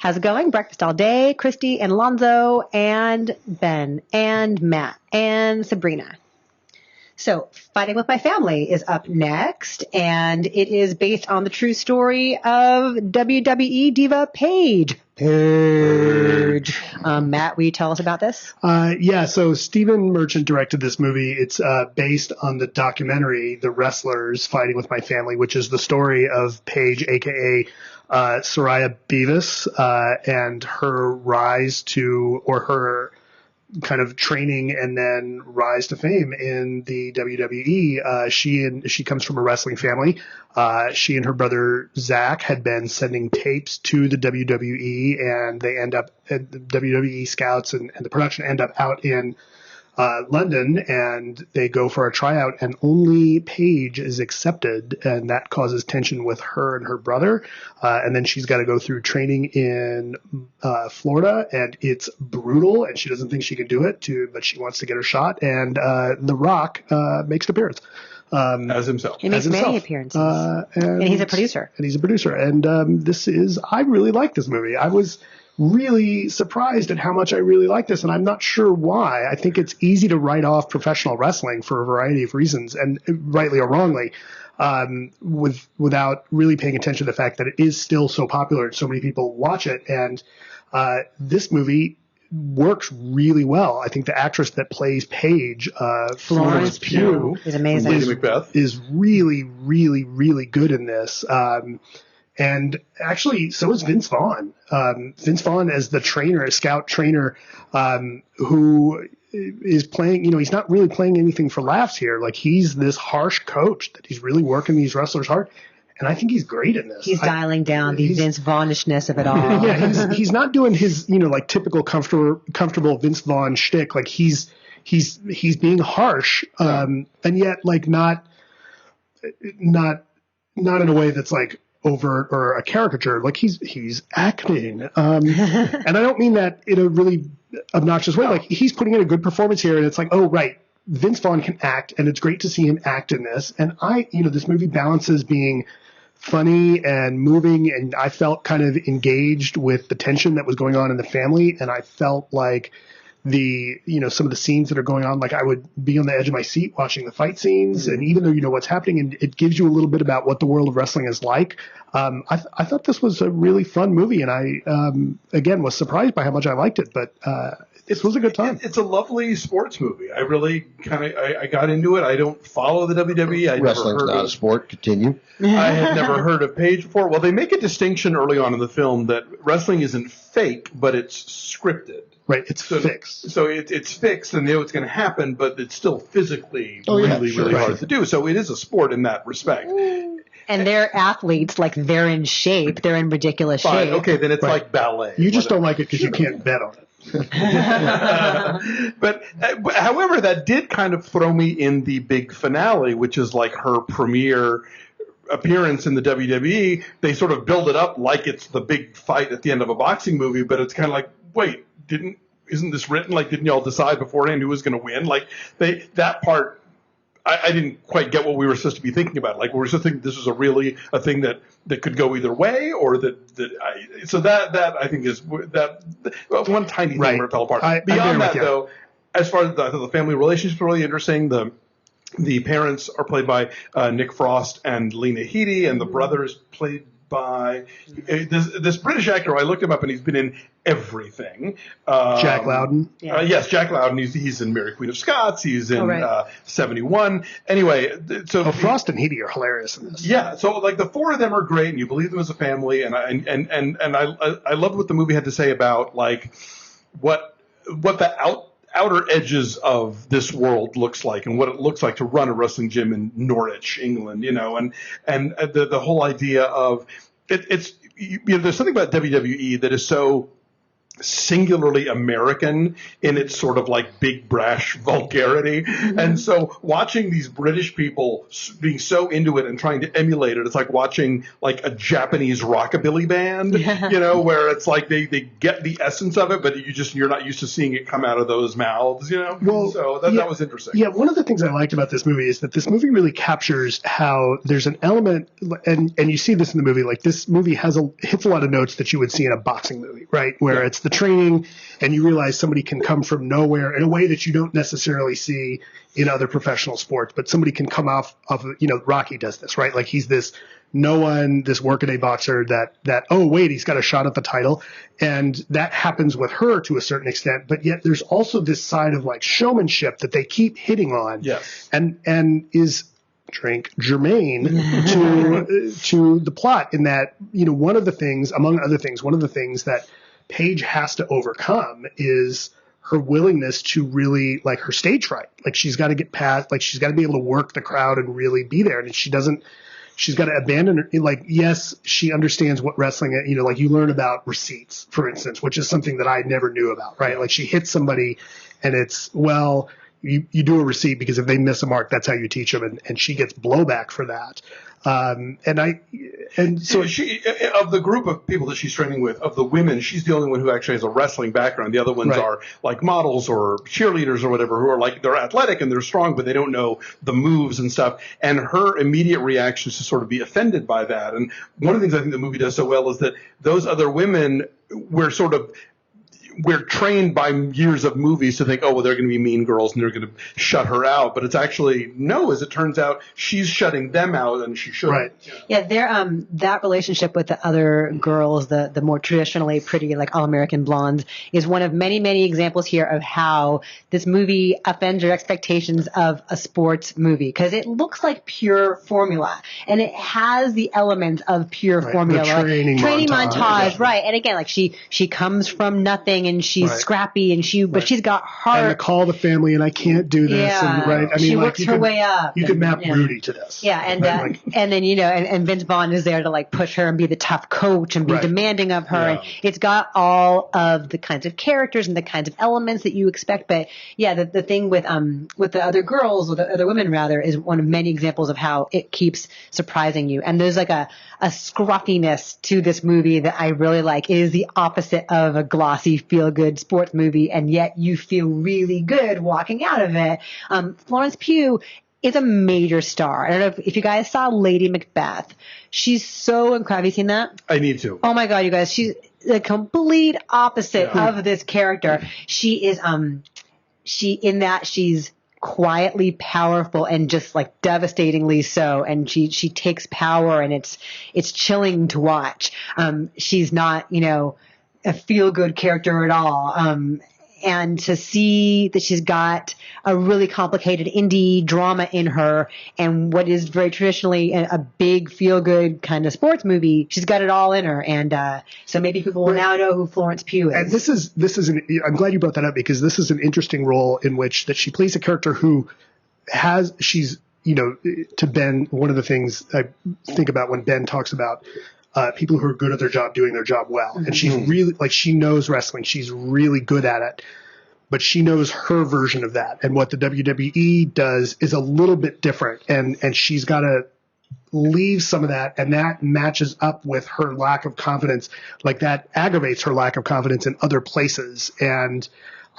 How's it going? Breakfast all day. Christy and Lonzo and Ben and Matt and Sabrina. So, Fighting with My Family is up next, and it is based on the true story of WWE diva Paige. Matt, will you tell us about this? So Stephen Merchant directed this movie. It's based on the documentary The Wrestlers Fighting with My Family, which is the story of Paige, a.k.a. Soraya Beavis, and her rise to, or her kind of training and then rise to fame in the WWE. She comes from a wrestling family. She and her brother Zach had been sending tapes to the WWE, and they end up at the WWE scouts and the production end up out in London, and they go for a tryout, and only Paige is accepted, and that causes tension with her and her brother. And then she's got to go through training in Florida, and it's brutal, and she doesn't think she can do it, but she wants to get her shot. And The Rock makes an appearance. As himself. He makes many appearances. And he's a producer. I really like this movie. I was really surprised at how much I really like this, and I'm not sure why. I think it's easy to write off professional wrestling for a variety of reasons, and rightly or wrongly, without really paying attention to the fact that it is still so popular and so many people watch it. And this movie works really well. I think the actress that plays Paige, Florence Pugh, is amazing. Lady Macbeth, is really, really, really good in this. And actually, so is Vince Vaughn. Vince Vaughn as the trainer, a scout trainer, who is playing, he's not really playing anything for laughs here. Like, he's this harsh coach that he's really working these wrestlers hard. And I think he's great in this. He's dialing down the Vince Vaughnishness of it all. Yeah, he's not doing his, like typical comfortable Vince Vaughn shtick. Like, he's being harsh, and yet like not in a way that's like overt or a caricature. Like, he's acting, and I don't mean that in a really obnoxious way. Like, he's putting in a good performance here, and it's like, oh right, Vince Vaughn can act, and it's great to see him act in this. And this movie balances being funny and moving, and I felt kind of engaged with the tension that was going on in the family, and I felt like some of the scenes that are going on, like I would be on the edge of my seat watching the fight scenes, and even though you know what's happening, and it gives you a little bit about what the world of wrestling is like, I thought this was a really fun movie, and I again was surprised by how much I liked it, but it was a good time. It's a lovely sports movie. I really I got into it. I don't follow the WWE. Wrestling's not a sport. Continue. I had never heard of Paige before. Well, they make a distinction early on in the film that wrestling isn't fake, but it's scripted. Right, it's fixed. So it's fixed, and they know it's going to happen, but it's still physically really hard to do. So it is a sport in that respect. And they're athletes, like they're in shape. They're in ridiculous shape. Okay, then it's like ballet. You just don't like it because you can't bet on it. But however, that did kind of throw me in the big finale, which is like her premiere appearance in the WWE. They sort of build it up like it's the big fight at the end of a boxing movie, but it's kind of like, wait, isn't this written? Like, didn't y'all decide beforehand who was going to win? Like, that part, I didn't quite get what we were supposed to be thinking about. Like, we were supposed to think this was a thing that could go either way, or that I think is that one tiny thing where it fell apart. Beyond that, though, as far as the family relationships are really interesting. The parents are played by Nick Frost and Lena Headey, and the brother is played by this British actor. I looked him up, and he's been in everything. Jack Loudon. Yes, Jack Loudon. He's in Mary Queen of Scots. He's in 71. Anyway, so Frost and Headey are hilarious in this. Yeah, so like the four of them are great, and you believe them as a family. And I loved what the movie had to say about like what the outer edges of this world looks like, and what it looks like to run a wrestling gym in Norwich, England, and the whole idea of it's there's something about WWE that is so singularly American in its sort of like big brash vulgarity. And so watching these British people being so into it and trying to emulate it, it's like watching like a Japanese rockabilly band, you know, where it's like they get the essence of it, but you're not used to seeing it come out of those mouths, you know? Well, so that was interesting. Yeah, one of the things I liked about this movie is that this movie really captures how there's an element, and you see this in the movie, like this movie hits a lot of notes that you would see in a boxing movie, right? Where it's the training, and you realize somebody can come from nowhere in a way that you don't necessarily see in other professional sports, but somebody can come off of, you know, Rocky does this, right? Like he's this this workaday boxer that, oh, wait, he's got a shot at the title. And that happens with her to a certain extent, but yet there's also this side of like showmanship that they keep hitting on. Yes. And is germane to the plot, in that, you know, one of the things that Paige has to overcome is her willingness to really, like, her stage fright. Like, she's got to get past, like, she's got to be able to work the crowd and really be there. And she's got to abandon her. Like, yes, she understands what wrestling, you know, like you learn about receipts, for instance, which is something that I never knew about, right? Like she hits somebody and it's, well, you do a receipt because if they miss a mark, that's how you teach them. And she gets blowback for that. So she, of the group of people that she's training with, of the women, she's the only one who actually has a wrestling background. The other ones are like models or cheerleaders or whatever, who are like, they're athletic and they're strong, but they don't know the moves and stuff. And her immediate reaction is to sort of be offended by that. And one of the things I think the movie does so well is that those other women we're trained by years of movies to think, oh, well, they're going to be mean girls and they're going to shut her out. But it's actually, no, as it turns out, she's shutting them out and she shouldn't. Right. Yeah, they're, that relationship with the other girls, the more traditionally pretty, like all-American blondes, is one of many, many examples here of how this movie offends your expectations of a sports movie. Because it looks like pure formula. And it has the elements of pure formula. The training montage. Yeah. Right. And again, like she comes from nothing, and she's scrappy, and but she's got heart. And to call the family, and I can't do this. Yeah. And, I mean, she like, works her way up. You could map Rudy to this. Yeah, and and then, you know, and Vince Vaughn is there to like push her and be the tough coach and be demanding of her. And it's got all of the kinds of characters and the kinds of elements that you expect. But yeah, the thing with the other girls, or the other women rather, is one of many examples of how it keeps surprising you. And there's like a scruffiness to this movie that I really like. It is the opposite of a glossy, feel-good sports movie, and yet you feel really good walking out of it. Florence Pugh is a major star. I don't know if you guys saw Lady Macbeth. She's so incredible. Have you seen that? I need to. Oh my God, you guys. She's the complete opposite of this character. She is, she's quietly powerful and just like devastatingly so. And she takes power, and it's chilling to watch. She's not, you know, a feel-good character at all. And to see that she's got a really complicated indie drama in her, and what is very traditionally a big feel-good kind of sports movie, she's got it all in her. And so maybe people will now know who Florence Pugh is. And this is I'm glad you brought that up, because this is an interesting role in which that she plays a character who she's, you know, to Ben, one of the things I think about when Ben talks about people who are good at their job doing their job well. And she's really, like, she knows wrestling. She's really good at it, but she knows her version of that. And what the WWE does is a little bit different. And she's got to leave some of that, and that matches up with her lack of confidence. Like, that aggravates her lack of confidence in other places. And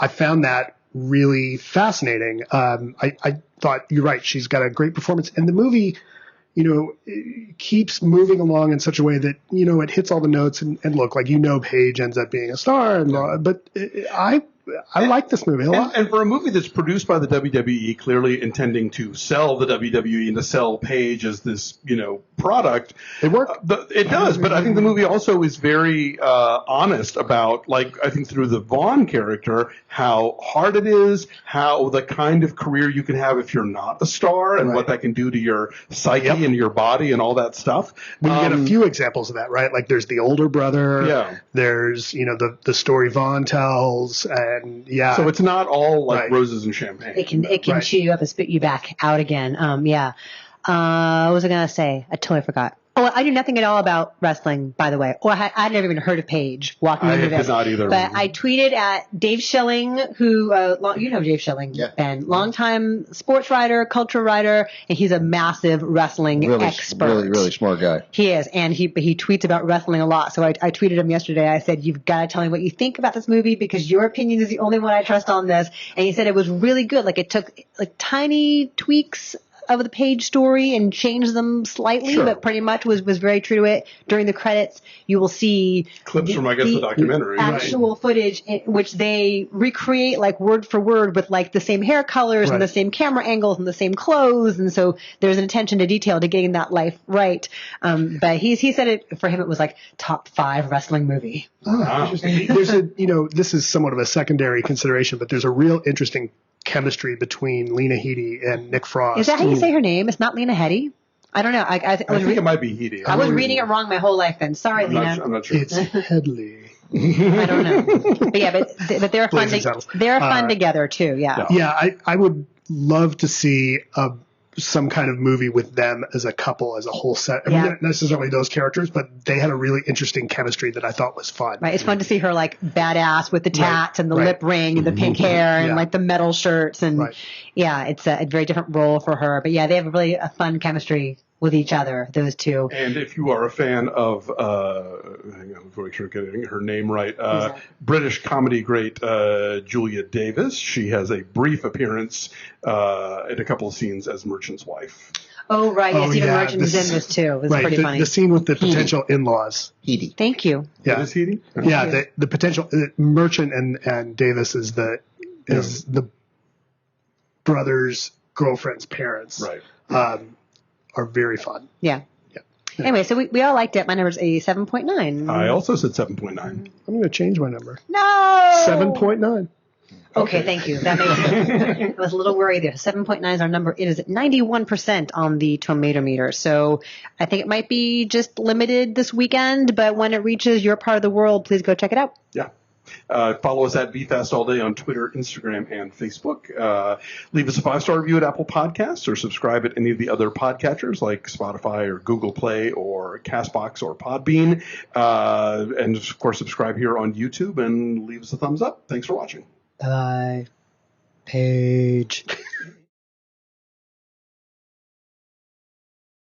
I found that really fascinating. I thought, you're right, she's got a great performance. And the movie, you know, it keeps moving along in such a way that, you know, it hits all the notes, and look, like, you know, Paige ends up being a star, but I like this movie a lot. And for a movie that's produced by the WWE, clearly intending to sell the WWE and to sell Paige as this, you know, product, it worked. It does, but I think the movie also is very honest about, like, I think through the Vaughn character, how hard it is, how the kind of career you can have if you're not a star, and what that can do to your psyche and your body and all that stuff. We get a few examples of that, right? Like, there's the older brother. Yeah. There's, you know, the story Vaughn tells, and so it's not all like roses and champagne. It can chew you up and spit you back out again. What was I gonna say? I totally forgot. Oh, I knew nothing at all about wrestling, by the way. Or I'd never even heard of Paige walking I into did this. not either. But I tweeted at Dave Schilling, who, you know Dave Schilling, Yeah. Ben, longtime sports writer, culture writer, and he's a massive wrestling expert. Really smart guy. He is, and he tweets about wrestling a lot. So I tweeted him yesterday. I said, "You've got to tell me what you think about this movie because your opinion is the only one I trust on this." And he said it was really good. Like it took like tiny tweaks of the Page story and changed them slightly, Sure. but pretty much was very true to it. During the credits, you will see Clips from, I guess, the documentary. actual footage in which they recreate like word for word with like the same hair colors and Right. the same camera angles and the same clothes, and so there's an attention to detail to getting that life right. But he said it for him it was like top 5 wrestling movie. Wow. There's this is somewhat of a secondary consideration, but there's a real interesting chemistry between Lena Headey and Nick Frost. Is that how you say her name? It's not Lena Headey. I don't know. I I think it might be Headey. I was reading it wrong my whole life. Then sorry, I'm Lena. not sure. It's Headley. I don't know. But yeah, but they're fun. Blazing Saddles. They're fun together too. Yeah. Yeah, I would love to see some kind of movie with them as a couple, as a whole set. I mean, not necessarily those characters, but they had a really interesting chemistry that I thought was fun. Right. It's fun to see her like badass with the tats and the Right. lip ring and the pink hair and Yeah. like the metal shirts and Right. yeah, it's a very different role for her. But yeah, they have a really a fun chemistry with each other, those two. And if you are a fan of, hang on, before we start getting her name right, British comedy great Julia Davis. She has a brief appearance in a couple of scenes as Merchant's wife. Oh, right. Yes, Oh, Stephen yeah, Merchant is this- in this too. It was Right, pretty the, funny. the scene with the potential in-laws. Headey. Thank you. Yeah, Is Headey? yeah. The potential Merchant and Davis is the brother's girlfriend's parents. Right. Are very fun. Yeah. Anyway, so we all liked it. My number's a 7.9. I also said 7.9. I'm going to change my number. No! 7.9. Okay, thank you. That makes I was a little worried there. 7.9 is our number. It is at 91% on the tomato meter. So I think it might be just limited this weekend, but when it reaches your part of the world, please go check it out. Yeah. Follow us at BFast All Day on Twitter, Instagram, and Facebook. Leave us a 5-star review at Apple Podcasts or subscribe at any of the other podcatchers like Spotify or Google Play or CastBox or Podbean. And, of course, subscribe here on YouTube and leave us a thumbs up. Thanks for watching. Bye. Page.